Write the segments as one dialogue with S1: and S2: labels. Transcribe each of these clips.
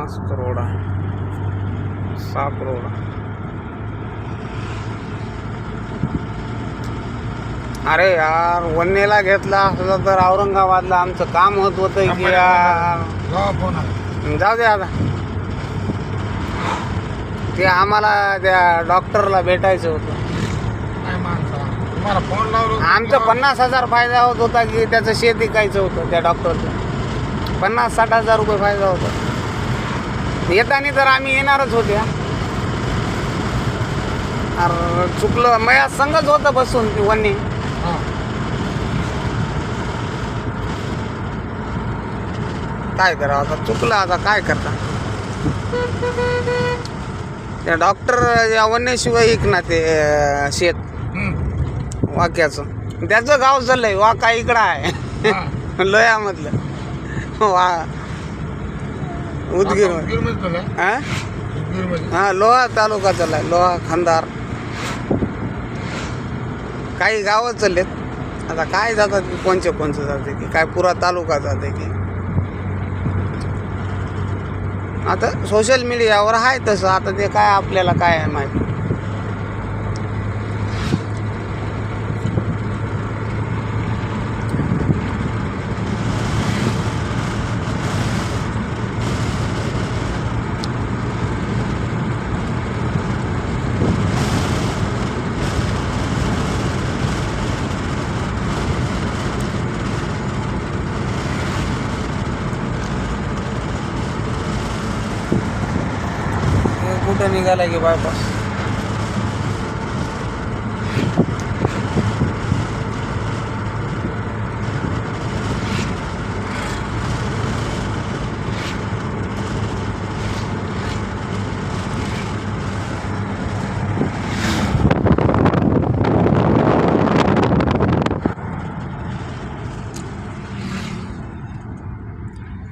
S1: मस्त रोड आहे, साफ रोड. अरे यार, वन्नीला घेतला असलं तर औरंगाबादला आमचं काम होत होतं की यार. जाऊ दे आता, ते आम्हाला त्या डॉक्टरला भेटायचं होतं. आमचं 50,000 फायदा होत होता की त्याचं शेत विकायचं होतं. त्या डॉक्टरचं 50-60 हजार रुपये फायदा होता. येताना तर आम्ही येणारच होते. अरे चुकलं, माझ्या संगच होतं बसून ती वन्नी. काय करा आता, चुकलं, आता काय करता. त्या डॉक्टर या वन्नीशिवाय ऐक ना ते शेत वाक्याचं. त्याचं गाव चाललंय वाका, इकडं आहे लोह्यामधलं. वा उदगीर हा लोहा तालुका चाललाय, लोहा खंदार काही गावं चाललेत. आता काय जातात की कोणचं जाते की काय पुरा तालुका जाते की. आता सोशल मीडियावर आहे तसं. आता ते काय आपल्याला काय आहे माहिती. कुठं निघाला की बायपास.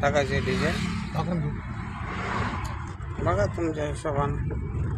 S1: टाकायचे डिझेल बघा तुमच्या हिशोबाने.